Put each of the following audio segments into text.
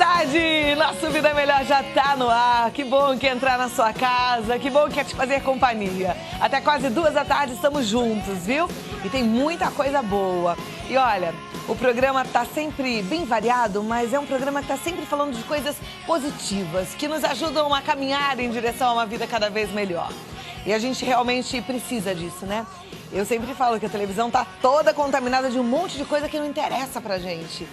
tarde! Nosso Vida Melhor já tá no ar. Que bom que entrar na sua casa, que bom que é te fazer companhia. Até quase 2 da tarde estamos juntos, viu? E tem muita coisa boa. E olha, o programa tá sempre bem variado, mas é um programa que tá sempre falando de coisas positivas, que nos ajudam a caminhar em direção a uma vida cada vez melhor. E a gente realmente precisa disso, né? Eu sempre falo que a televisão tá toda contaminada de um monte de coisa que não interessa pra gente.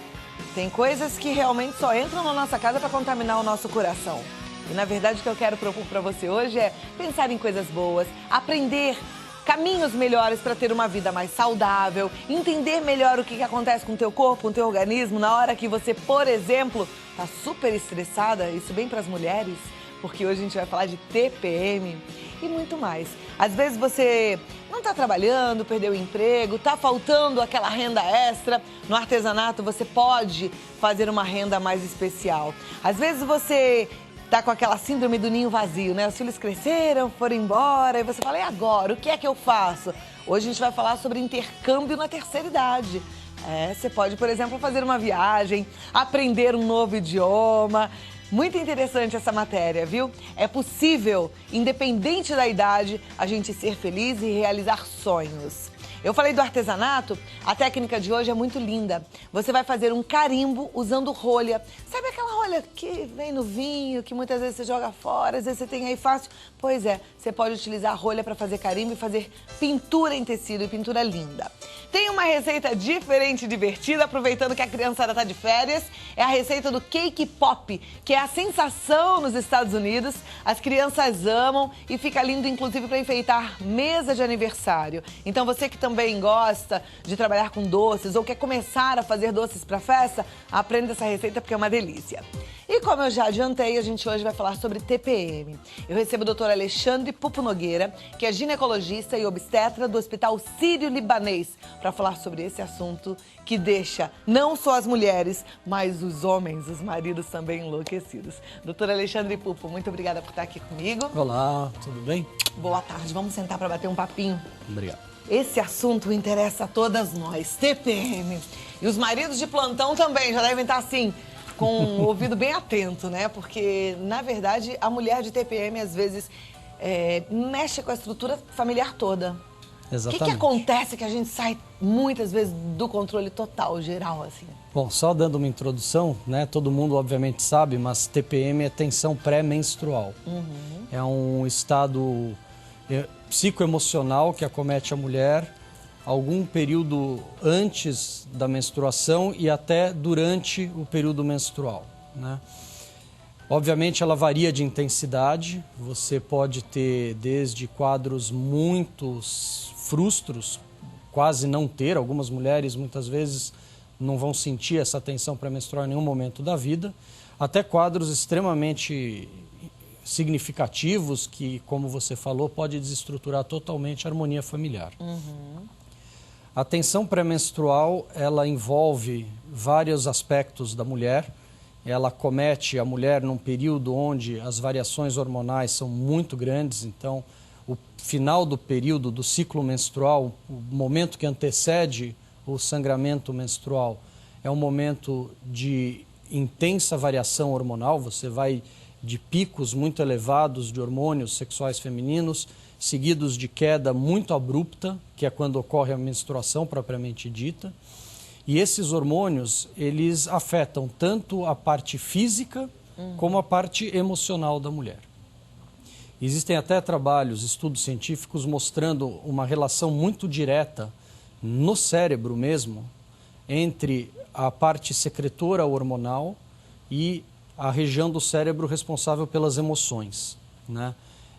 Tem coisas que realmente só entram na nossa casa para contaminar o nosso coração. E na verdade o que eu quero propor para você hoje é pensar em coisas boas, aprender caminhos melhores para ter uma vida mais saudável, entender melhor o que acontece com o teu corpo, com o teu organismo na hora que você, por exemplo, tá super estressada, isso bem para as mulheres, porque hoje a gente vai falar de TPM e muito mais. Às vezes você não está trabalhando, perdeu o emprego, está faltando aquela renda extra. No artesanato você pode fazer uma renda mais especial. Às vezes você está com aquela síndrome do ninho vazio, né? Os filhos cresceram, foram embora e você fala, e agora? O que é que eu faço? Hoje a gente vai falar sobre intercâmbio na terceira idade. Você pode, por exemplo, fazer uma viagem, aprender um novo idioma. Muito interessante essa matéria, viu? É possível, independente da idade, a gente ser feliz e realizar sonhos. Eu falei do artesanato, a técnica de hoje é muito linda. Você vai fazer um carimbo usando rolha. Sabe aquela rolha que vem no vinho, que muitas vezes você joga fora, às vezes você tem aí fácil? Pois é, você pode utilizar a rolha para fazer carimbo e fazer pintura em tecido, e pintura linda. Tem uma receita diferente e divertida, aproveitando que a criançada está de férias. É a receita do cake pop, que é a sensação nos Estados Unidos. As crianças amam e fica lindo, inclusive, para enfeitar mesa de aniversário. Então, você que também gosta de trabalhar com doces ou quer começar a fazer doces para festa, aprenda essa receita porque é uma delícia. E como eu já adiantei, a gente hoje vai falar sobre TPM. Eu recebo o Dr. Alexandre Pupo Nogueira, que é ginecologista e obstetra do Hospital Sírio-Libanês, para falar sobre esse assunto que deixa não só as mulheres, mas os homens, os maridos também enlouquecidos. Dr. Alexandre Pupo, muito obrigada por estar aqui comigo. Olá, tudo bem? Boa tarde, vamos sentar para bater um papinho? Obrigado. Esse assunto interessa a todas nós, TPM. E os maridos de plantão também já devem estar assim, com o ouvido bem atento, né? Porque, na verdade, a mulher de TPM, às vezes, mexe com a estrutura familiar toda. Exatamente. O que acontece que a gente sai, muitas vezes, do controle total, geral, assim? Bom, só dando uma introdução, né? Todo mundo, obviamente, sabe, mas TPM é tensão pré-menstrual. É um estado psicoemocional que acomete a mulher algum período antes da menstruação e até durante o período menstrual, né? Obviamente ela varia de intensidade, você pode ter desde quadros muito frustros, quase não ter, algumas mulheres muitas vezes não vão sentir essa tensão pré-menstrual em nenhum momento da vida, até quadros extremamente significativos que, como você falou, pode desestruturar totalmente a harmonia familiar. A tensão pré-menstrual, ela envolve vários aspectos da mulher. Ela acomete a mulher num período onde as variações hormonais são muito grandes, então o final do período do ciclo menstrual, o momento que antecede o sangramento menstrual, é um momento de intensa variação hormonal, você vai de picos muito elevados de hormônios sexuais femininos, seguidos de queda muito abrupta, que é quando ocorre a menstruação propriamente dita. E esses hormônios, eles afetam tanto a parte física como a parte emocional da mulher. Existem até trabalhos, estudos científicos mostrando uma relação muito direta no cérebro mesmo entre a parte secretora hormonal e a região do cérebro responsável pelas emoções, né?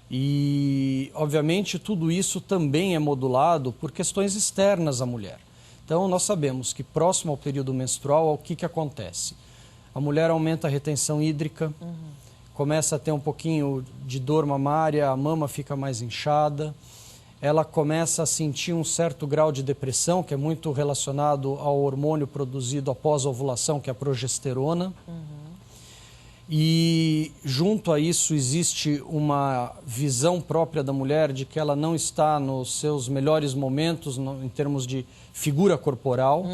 E, obviamente, tudo isso também é modulado por questões externas à mulher. Então, nós sabemos que próximo ao período menstrual, o que acontece? A mulher aumenta a retenção hídrica, começa a ter um pouquinho de dor mamária, a mama fica mais inchada, ela começa a sentir um certo grau de depressão, que é muito relacionado ao hormônio produzido após a ovulação, que é a progesterona. E junto a isso existe uma visão própria da mulher de que ela não está nos seus melhores momentos em termos de figura corporal.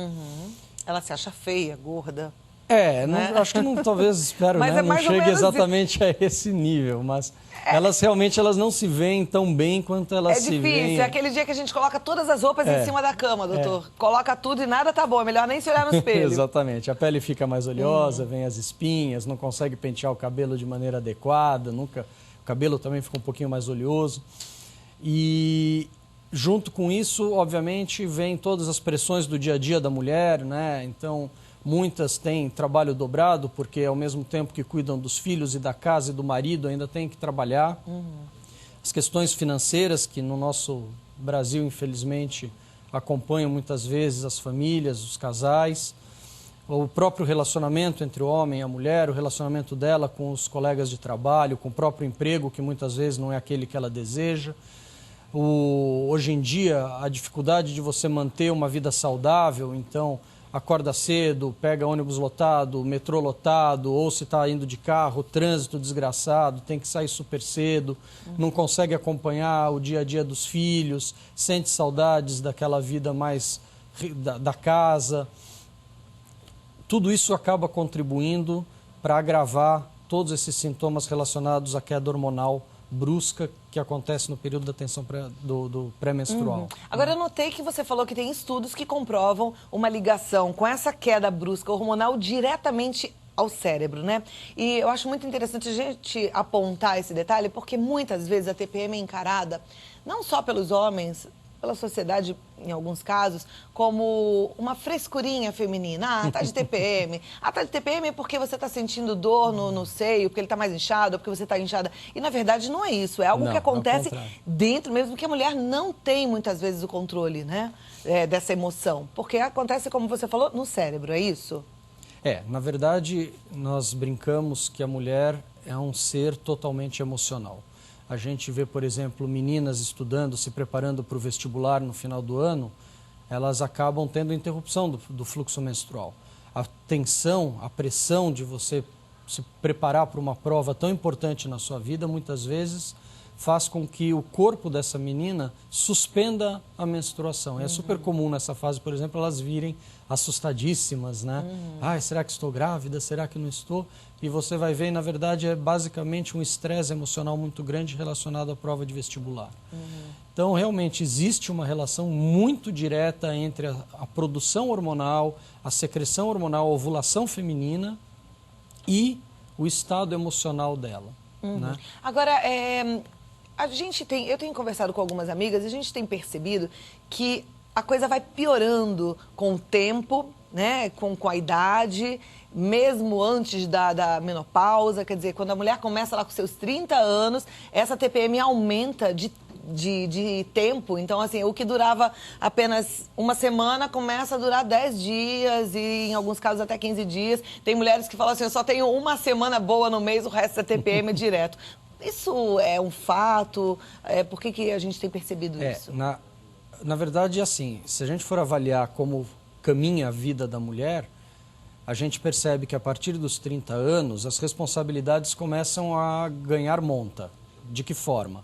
Ela se acha feia, gorda. né? Acho que não, talvez, espero, Mas né? é Não mais ou chegue menos exatamente a esse nível, mas elas realmente não se veem tão bem quanto elas se veem. É difícil, é aquele dia que a gente coloca todas as roupas em cima da cama, doutor. Coloca tudo e nada tá bom, é melhor nem se olhar no espelho. Exatamente, a pele fica mais oleosa, vem as espinhas, não consegue pentear o cabelo de maneira adequada, o cabelo também fica um pouquinho mais oleoso. E junto com isso, obviamente, vem todas as pressões do dia a dia da mulher, né? Então, muitas têm trabalho dobrado, porque ao mesmo tempo que cuidam dos filhos e da casa e do marido, ainda têm que trabalhar. As questões financeiras, que no nosso Brasil, infelizmente, acompanham muitas vezes as famílias, os casais. O próprio relacionamento entre o homem e a mulher, o relacionamento dela com os colegas de trabalho, com o próprio emprego, que muitas vezes não é aquele que ela deseja. Hoje em dia, a dificuldade de você manter uma vida saudável, então acorda cedo, pega ônibus lotado, metrô lotado, ou se está indo de carro, trânsito desgraçado, tem que sair super cedo, não consegue acompanhar o dia a dia dos filhos, sente saudades daquela vida mais da casa. Tudo isso acaba contribuindo para agravar todos esses sintomas relacionados à queda hormonal brusca que acontece no período da tensão do pré-menstrual. Agora, eu notei que você falou que tem estudos que comprovam uma ligação com essa queda brusca hormonal diretamente ao cérebro, né? E eu acho muito interessante a gente apontar esse detalhe, porque muitas vezes a TPM é encarada, não só pelos homens, pela sociedade, em alguns casos, como uma frescurinha feminina. Ah, tá de TPM. Ah, tá de TPM porque você tá sentindo dor no seio, porque ele tá mais inchado, ou porque você tá inchada. E, na verdade, não é isso. É algo que acontece dentro mesmo, que a mulher não tem, muitas vezes, o controle, né? Dessa emoção. Porque acontece, como você falou, no cérebro, é isso? Na verdade, nós brincamos que a mulher é um ser totalmente emocional. A gente vê, por exemplo, meninas estudando, se preparando para o vestibular no final do ano, elas acabam tendo interrupção do fluxo menstrual. A tensão, a pressão de você se preparar para uma prova tão importante na sua vida, muitas vezes faz com que o corpo dessa menina suspenda a menstruação. É super comum nessa fase, por exemplo, elas virem assustadíssimas, né? Ai, será que estou grávida? Será que não estou? E você vai ver, na verdade, é basicamente um estresse emocional muito grande relacionado à prova de vestibular. Então, realmente, existe uma relação muito direta entre a produção hormonal, a secreção hormonal, a ovulação feminina e o estado emocional dela. Né? Agora, eu tenho conversado com algumas amigas e a gente tem percebido que a coisa vai piorando com o tempo, né? Com a idade, mesmo antes da menopausa. Quer dizer, quando a mulher começa lá com seus 30 anos, essa TPM aumenta de tempo. Então, assim, o que durava apenas uma semana começa a durar 10 dias e, em alguns casos, até 15 dias. Tem mulheres que falam assim, eu só tenho uma semana boa no mês, o resto da TPM é direto. Isso é um fato? Por que a gente tem percebido isso? Na verdade, assim, se a gente for avaliar como caminha a vida da mulher, a gente percebe que a partir dos 30 anos, as responsabilidades começam a ganhar monta. De que forma?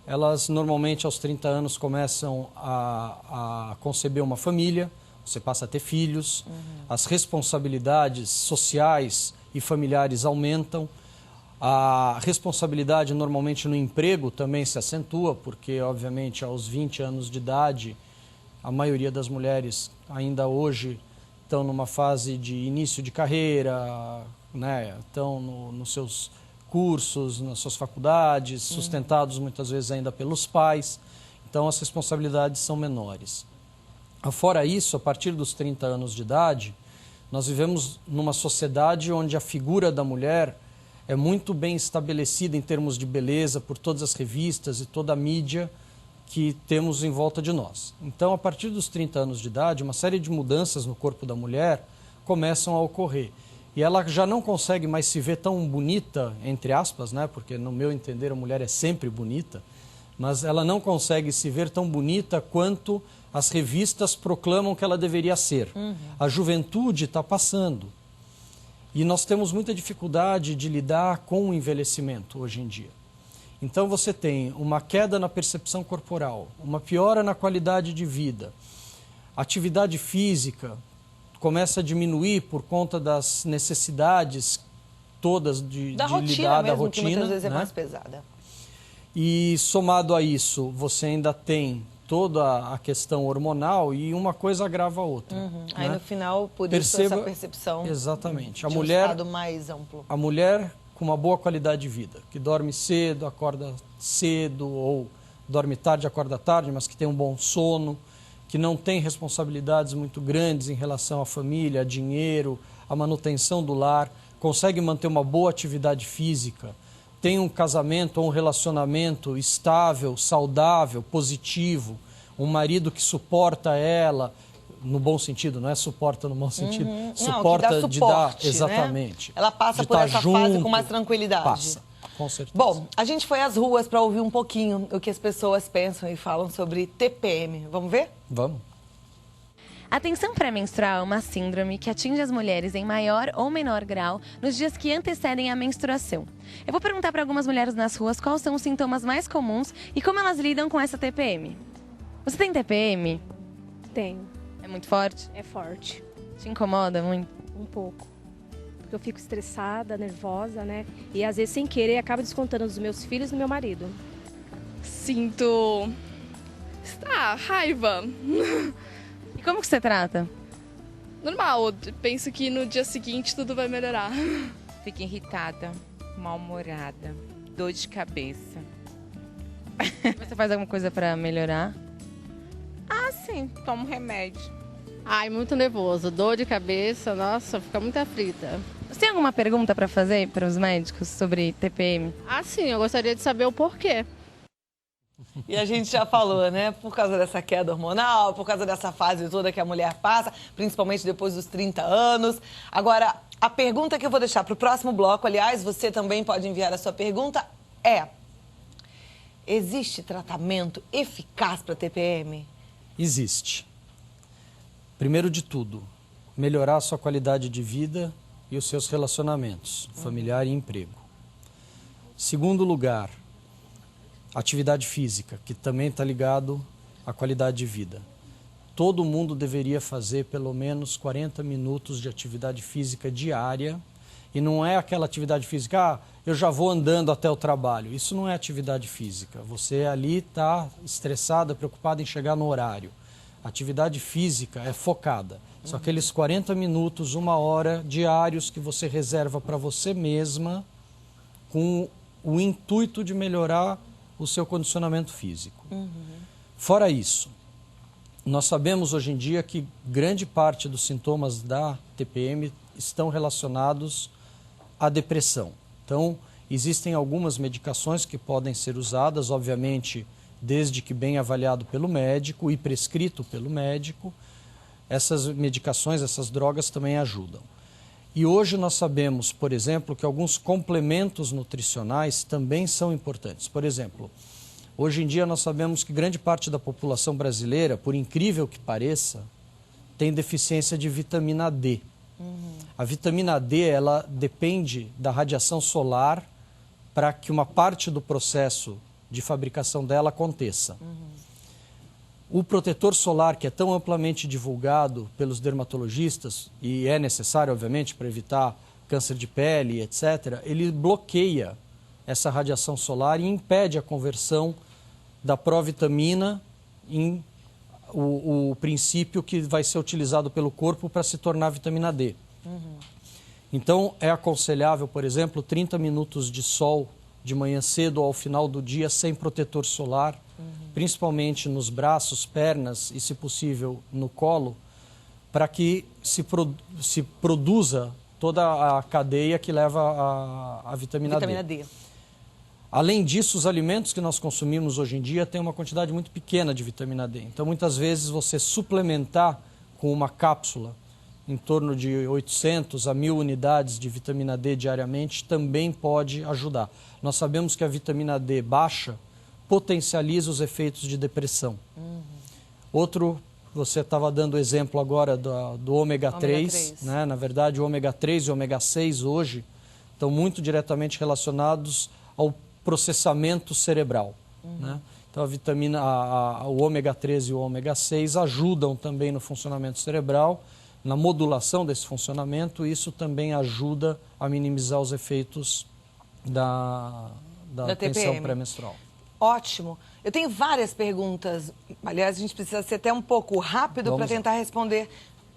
Elas, normalmente, aos 30 anos, começam a conceber uma família, você passa a ter filhos, as responsabilidades sociais e familiares aumentam, a responsabilidade, normalmente, no emprego também se acentua, porque, obviamente, aos 20 anos de idade, a maioria das mulheres ainda hoje estão numa fase de início de carreira, né? Estão nos seus cursos, nas suas faculdades, sustentados muitas vezes ainda pelos pais. Então, as responsabilidades são menores. Fora isso, a partir dos 30 anos de idade, nós vivemos numa sociedade onde a figura da mulher é muito bem estabelecida em termos de beleza por todas as revistas e toda a mídia que temos em volta de nós. Então, a partir dos 30 anos de idade, uma série de mudanças no corpo da mulher começam a ocorrer. E ela já não consegue mais se ver tão bonita, entre aspas, né? Porque, no meu entender, a mulher é sempre bonita, mas ela não consegue se ver tão bonita quanto as revistas proclamam que ela deveria ser. A juventude está passando. E nós temos muita dificuldade de lidar com o envelhecimento hoje em dia. Então você tem uma queda na percepção corporal, uma piora na qualidade de vida, atividade física começa a diminuir por conta das necessidades todas de Da rotina lidar mesmo, da rotina, que muitas vezes é né? mais pesada. E somado a isso, você ainda tem toda a questão hormonal e uma coisa agrava a outra. Uhum. Né? Aí no final, por Perceba, isso essa percepção exatamente. de um estado mais amplo. A mulher com uma boa qualidade de vida, que dorme cedo, acorda cedo, ou dorme tarde, acorda tarde, mas que tem um bom sono, que não tem responsabilidades muito grandes em relação à família, a dinheiro, a manutenção do lar, consegue manter uma boa atividade física, tem um casamento ou um relacionamento estável, saudável, positivo, um marido que suporta ela, no bom sentido, não é suporta no mau sentido, suporta não, que dá suporte, exatamente. Né? Ela passa de por tá essa junto, fase com mais tranquilidade. Passa, com certeza. Bom, a gente foi às ruas para ouvir um pouquinho o que as pessoas pensam e falam sobre TPM. Vamos ver? Vamos. A tensão pré-menstrual é uma síndrome que atinge as mulheres em maior ou menor grau nos dias que antecedem a menstruação. Eu vou perguntar para algumas mulheres nas ruas quais são os sintomas mais comuns e como elas lidam com essa TPM. Você tem TPM? Tenho. É muito forte? É forte. Te incomoda muito? Um pouco. Porque eu fico estressada, nervosa, né? E às vezes, sem querer, acaba descontando dos meus filhos e do meu marido. Sinto... raiva. E como que você trata? Normal, eu penso que no dia seguinte tudo vai melhorar. Fico irritada, mal-humorada, dor de cabeça. Você faz alguma coisa para melhorar? Ah, sim, tomo remédio. Ai, muito nervoso, dor de cabeça, nossa, fica muito aflita. Você tem alguma pergunta para fazer para os médicos sobre TPM? Ah, sim, eu gostaria de saber o porquê. E a gente já falou, né? Por causa dessa queda hormonal, por causa dessa fase toda que a mulher passa, principalmente depois dos 30 anos. Agora, a pergunta que eu vou deixar para o próximo bloco, aliás, você também pode enviar a sua pergunta, é: existe tratamento eficaz para TPM? Existe. Primeiro de tudo, melhorar a sua qualidade de vida e os seus relacionamentos, familiar e emprego. Segundo lugar, atividade física, que também está ligado à qualidade de vida. Todo mundo deveria fazer pelo menos 40 minutos de atividade física diária. E não é aquela atividade física, eu já vou andando até o trabalho. Isso não é atividade física. Você ali está estressada, preocupada em chegar no horário. Atividade física é focada. São aqueles 40 minutos, 1 hora diários que você reserva para você mesma com o intuito de melhorar o seu condicionamento físico. Fora isso, nós sabemos hoje em dia que grande parte dos sintomas da TPM estão relacionados à depressão. Então, existem algumas medicações que podem ser usadas, obviamente, desde que bem avaliado pelo médico e prescrito pelo médico. Essas medicações, essas drogas também ajudam. E hoje nós sabemos, por exemplo, que alguns complementos nutricionais também são importantes. Por exemplo, hoje em dia nós sabemos que grande parte da população brasileira, por incrível que pareça, tem deficiência de vitamina D. A vitamina D, ela depende da radiação solar para que uma parte do processo de fabricação dela aconteça. O protetor solar, que é tão amplamente divulgado pelos dermatologistas, e é necessário, obviamente, para evitar câncer de pele, etc., ele bloqueia essa radiação solar e impede a conversão da provitamina em o princípio que vai ser utilizado pelo corpo para se tornar vitamina D. Então, é aconselhável, por exemplo, 30 minutos de sol de manhã cedo ou ao final do dia sem protetor solar, principalmente nos braços, pernas e, se possível, no colo, para que se produza toda a cadeia que leva a vitamina D. Além disso, os alimentos que nós consumimos hoje em dia têm uma quantidade muito pequena de vitamina D. Então, muitas vezes, você suplementar com uma cápsula em torno de 800 a 1000 unidades de vitamina D diariamente também pode ajudar. Nós sabemos que a vitamina D baixa potencializa os efeitos de depressão. Outro, você estava dando exemplo agora do ômega 3, né? Na verdade, o ômega 3 e o ômega 6 hoje estão muito diretamente relacionados ao processamento cerebral. Né? Então, o ômega 3 e o ômega 6 ajudam também no funcionamento cerebral na modulação desse funcionamento, isso também ajuda a minimizar os efeitos da tensão TPM. pré-menstrual. Ótimo. Eu tenho várias perguntas. Aliás, a gente precisa ser até um pouco rápido para Vamos lá. tentar responder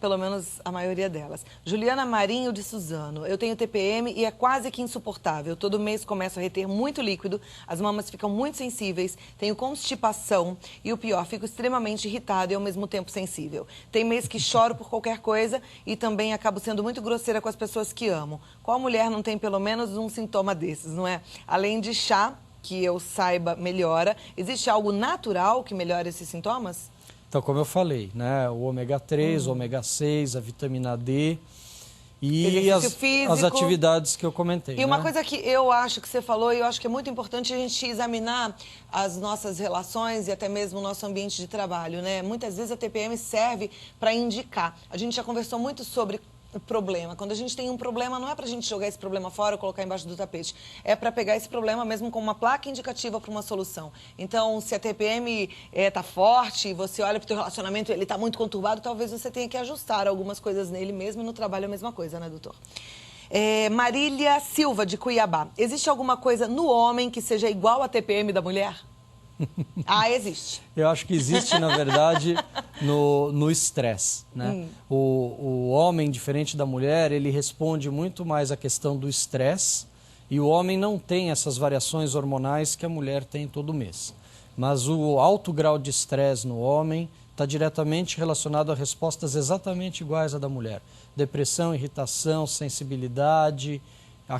pelo menos a maioria delas. Juliana Marinho de Suzano. Eu tenho TPM e é quase que insuportável. Todo mês começo a reter muito líquido, as mamas ficam muito sensíveis, tenho constipação e o pior, fico extremamente irritada e ao mesmo tempo sensível. Tem mês que choro por qualquer coisa e também acabo sendo muito grosseira com as pessoas que amo. Qual mulher não tem pelo menos um sintoma desses, não é? Além de chá, que eu saiba, melhora. Existe algo natural que melhora esses sintomas? Então, como eu falei, né, o ômega 3, o ômega 6, a vitamina D e Exercício físico. as atividades que eu comentei. E uma né? coisa que eu acho que você falou, e eu acho que é muito importante a gente examinar as nossas relações e até mesmo o nosso ambiente de trabalho, né? Muitas vezes a TPM serve para indicar. A gente já conversou muito sobre o problema. Quando a gente tem um problema, não é para a gente jogar esse problema fora ou colocar embaixo do tapete. É para pegar esse problema mesmo como uma placa indicativa para uma solução. Então, se a TPM está forte, você olha para o teu relacionamento e ele está muito conturbado, talvez você tenha que ajustar algumas coisas nele mesmo e no trabalho é a mesma coisa, né, doutor? Marília Silva, de Cuiabá. Existe alguma coisa no homem que seja igual à TPM da mulher? Ah, existe. Eu acho que existe, na verdade, no estresse, né? O homem, diferente da mulher, ele responde muito mais à questão do estresse e o homem não tem essas variações hormonais que a mulher tem todo mês. Mas o alto grau de estresse no homem está diretamente relacionado a respostas exatamente iguais à da mulher. Depressão, irritação, sensibilidade...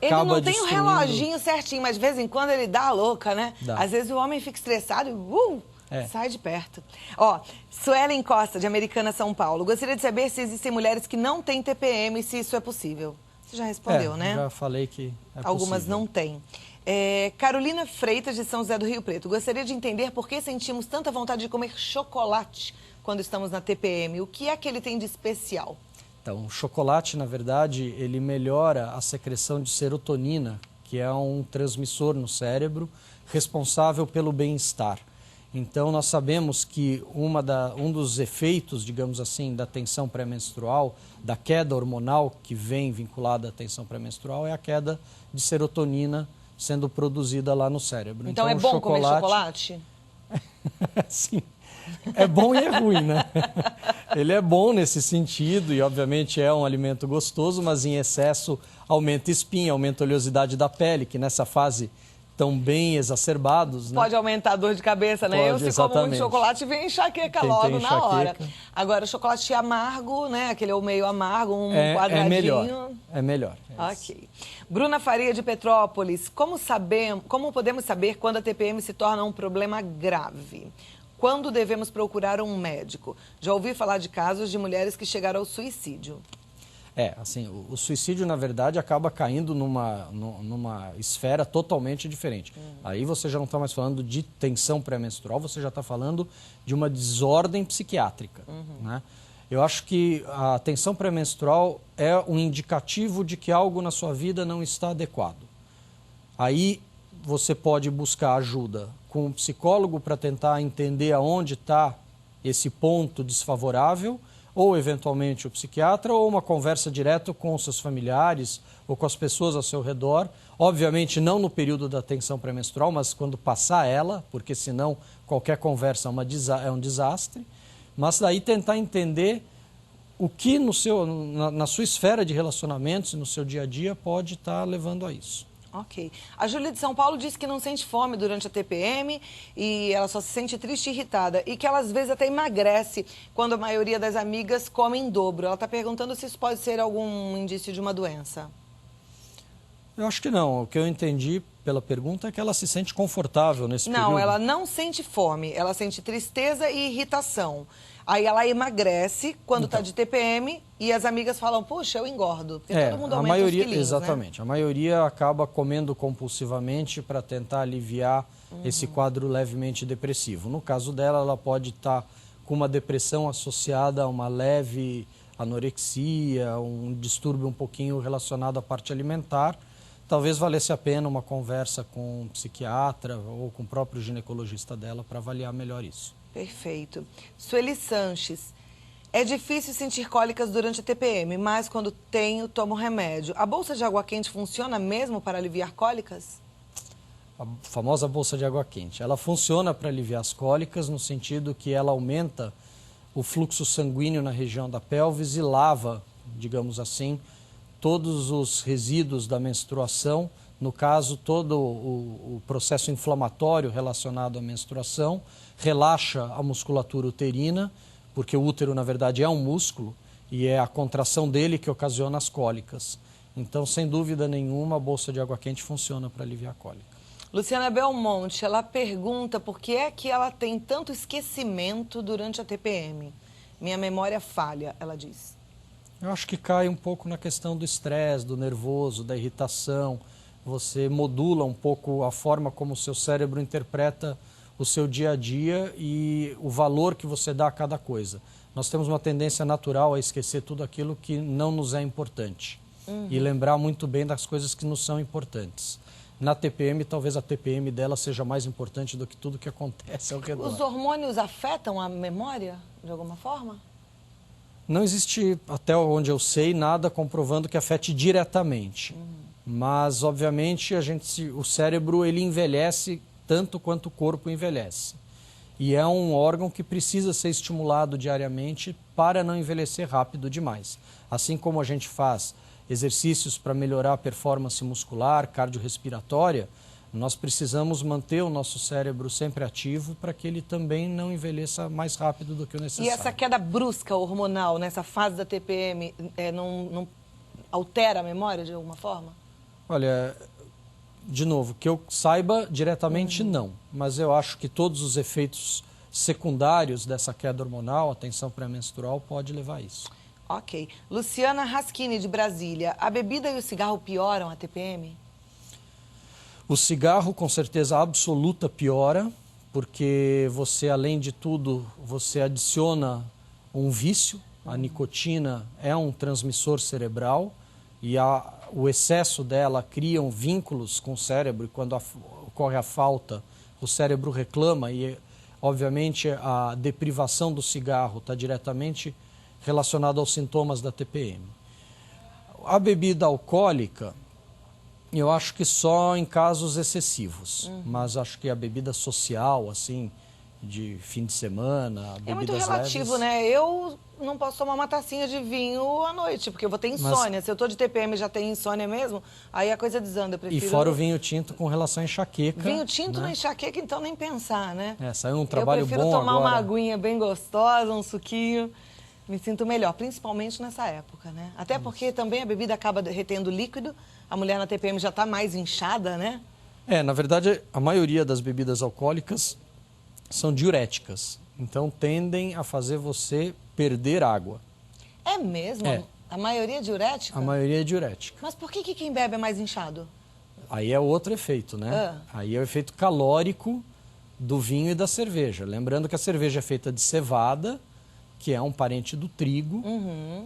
Ele não tem um reloginho certinho, mas de vez em quando ele dá a louca, né? Dá. Às vezes o homem fica estressado e sai de perto. Ó, Suelen Costa, de Americana, São Paulo. Gostaria de saber se existem mulheres que não têm TPM e se isso é possível. Você já respondeu, né? Já falei que é Algumas possível. não têm. Carolina Freitas, de São José do Rio Preto. Gostaria de entender por que sentimos tanta vontade de comer chocolate quando estamos na TPM. O que é que ele tem de especial? Então, o chocolate, na verdade, ele melhora a secreção de serotonina, que é um transmissor no cérebro responsável pelo bem-estar. Então, nós sabemos que um dos efeitos, digamos assim, da tensão pré-menstrual, da queda hormonal que vem vinculada à tensão pré-menstrual, é a queda de serotonina sendo produzida lá no cérebro. Então é bom comer chocolate? Sim. É bom e é ruim, né? Ele é bom nesse sentido e, obviamente, é um alimento gostoso, mas em excesso aumenta espinha, aumenta a oleosidade da pele, que nessa fase estão bem exacerbados, né? Pode aumentar a dor de cabeça, né? Pode, Eu, se como muito exatamente. chocolate, vem enxaqueca Quem logo tem na enxaqueca. hora. Agora, o chocolate amargo, né? Aquele ou meio amargo, um quadradinho. É melhor. É melhor. Ok. Bruna Faria, de Petrópolis. Como podemos saber quando a TPM se torna um problema grave? Quando devemos procurar um médico? Já ouvi falar de casos de mulheres que chegaram ao suicídio. Assim, o suicídio, na verdade, acaba caindo numa esfera totalmente diferente. Aí você já não está mais falando de tensão pré-menstrual, você já está falando de uma desordem psiquiátrica, né? Eu acho que a tensão pré-menstrual é um indicativo de que algo na sua vida não está adequado. Aí você pode buscar ajuda com um psicólogo para tentar entender aonde está esse ponto desfavorável, ou eventualmente o psiquiatra, ou uma conversa direta com os seus familiares ou com as pessoas ao seu redor. Obviamente não no período da tensão pré-menstrual, mas quando passar ela, porque senão qualquer conversa é um desastre. Mas daí tentar entender o que na sua esfera de relacionamentos e no seu dia a dia pode estar levando a isso. Ok. A Júlia de São Paulo disse que não sente fome durante a TPM e ela só se sente triste e irritada. E que ela, às vezes, até emagrece quando a maioria das amigas come em dobro. Ela está perguntando se isso pode ser algum indício de uma doença. Eu acho que não. O que eu entendi pela pergunta é que ela se sente confortável nesse período. Não, ela não sente fome. Ela sente tristeza e irritação. Aí ela emagrece quando está de TPM e as amigas falam, puxa, eu engordo. Porque todo mundo aumenta os quilinhos, exatamente. Né? A maioria acaba comendo compulsivamente para tentar aliviar esse quadro levemente depressivo. No caso dela, ela pode estar com uma depressão associada a uma leve anorexia, um distúrbio um pouquinho relacionado à parte alimentar. Talvez valesse a pena uma conversa com um psiquiatra ou com o próprio ginecologista dela para avaliar melhor isso. Perfeito. Sueli Sanches, É difícil sentir cólicas durante a TPM, mas quando tenho, tomo remédio. A bolsa de água quente funciona mesmo para aliviar cólicas? A famosa bolsa de água quente. Ela funciona para aliviar as cólicas no sentido que ela aumenta o fluxo sanguíneo na região da pelvis e lava, digamos assim, todos os resíduos da menstruação, no caso, todo o processo inflamatório relacionado à menstruação, relaxa a musculatura uterina, porque o útero, na verdade, é um músculo e é a contração dele que ocasiona as cólicas. Então, sem dúvida nenhuma, a bolsa de água quente funciona para aliviar a cólica. Luciana Belmonte, ela pergunta por que é que ela tem tanto esquecimento durante a TPM. Minha memória falha, ela diz. Eu acho que cai um pouco na questão do estresse, do nervoso, da irritação. Você modula um pouco a forma como o seu cérebro interpreta o seu dia a dia e o valor que você dá a cada coisa. Nós temos uma tendência natural a esquecer tudo aquilo que não nos é importante e lembrar muito bem das coisas que nos são importantes. Na TPM, talvez a TPM dela seja mais importante do que tudo que acontece ao redor. Os hormônios afetam a memória de alguma forma? Não existe, até onde eu sei, nada comprovando que afete diretamente. Mas, obviamente, o cérebro ele envelhece tanto quanto o corpo envelhece. E é um órgão que precisa ser estimulado diariamente para não envelhecer rápido demais. Assim como a gente faz exercícios para melhorar a performance muscular, cardiorrespiratória, nós precisamos manter o nosso cérebro sempre ativo para que ele também não envelheça mais rápido do que o necessário. E essa queda brusca hormonal nessa fase da TPM não altera a memória de alguma forma? Olha, de novo, que eu saiba diretamente não, mas eu acho que todos os efeitos secundários dessa queda hormonal, a tensão pré-menstrual, pode levar a isso. Ok. Luciana Raschini, de Brasília, a bebida e o cigarro pioram a TPM? O cigarro, com certeza absoluta, piora, porque você, além de tudo, você adiciona um vício. A nicotina é um transmissor cerebral e o excesso dela cria vínculos com o cérebro e quando ocorre a falta, o cérebro reclama e, obviamente, a deprivação do cigarro está diretamente relacionada aos sintomas da TPM. A bebida alcoólica, eu acho que só em casos excessivos, mas acho que a bebida social, assim, de fim de semana, bebidas é muito relativo, leves, né? Eu não posso tomar uma tacinha de vinho à noite, porque eu vou ter insônia. Se eu tô de TPM e já tenho insônia mesmo, aí a coisa desanda. Eu prefiro... E fora o vinho tinto com relação à enxaqueca. Vinho tinto né? na enxaqueca, então nem pensar, né? Saiu um trabalho bom Eu prefiro tomar agora. uma aguinha bem gostosa, um suquinho. Me sinto melhor, principalmente nessa época, né? Até porque também a bebida acaba retendo líquido. A mulher na TPM já está mais inchada, né? Na verdade, a maioria das bebidas alcoólicas são diuréticas. Então, tendem a fazer você perder água. É mesmo? A maioria é diurética? A maioria é diurética. Mas por que quem bebe é mais inchado? Aí é outro efeito, né? Aí é o efeito calórico do vinho e da cerveja. Lembrando que a cerveja é feita de cevada, que é um parente do trigo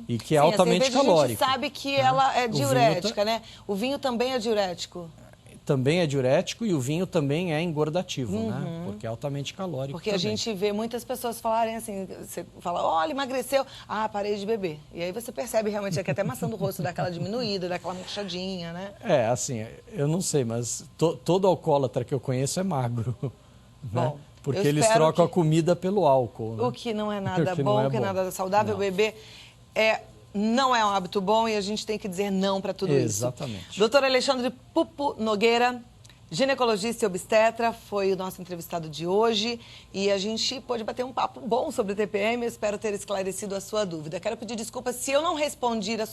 e que é altamente calórico. A gente sabe que ela é diurética, né? O vinho também é diurético. Também é diurético e o vinho também é engordativo, né? Porque é altamente calórico. Porque também. A gente vê muitas pessoas falarem assim, você fala, olha, emagreceu, parei de beber. E aí você percebe realmente que até a maçã do rosto dá aquela diminuída, dá aquela murchadinha, né? Assim, eu não sei, mas todo alcoólatra que eu conheço é magro, né? Bom, porque eles trocam a comida pelo álcool. Né? O que não é nada bom, o que não é nada saudável, beber não é um hábito bom e a gente tem que dizer não para tudo isso. Exatamente. Doutor Alexandre Pupo Nogueira, ginecologista e obstetra, foi o nosso entrevistado de hoje e a gente pôde bater um papo bom sobre TPM. Eu espero ter esclarecido a sua dúvida. Quero pedir desculpas se eu não respondi a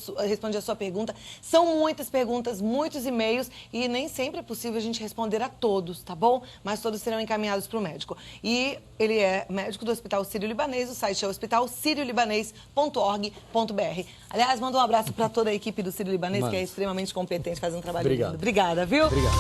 sua pergunta. São muitas perguntas, muitos e-mails e nem sempre é possível a gente responder a todos, tá bom? Mas todos serão encaminhados para o médico. E ele é médico do Hospital Sírio-Libanês, o site é hospitalsiriolibanês.org.br. Aliás, manda um abraço para toda a equipe do Sírio-Libanês, que é extremamente competente, faz um trabalho lindo. Obrigada, viu? Obrigado.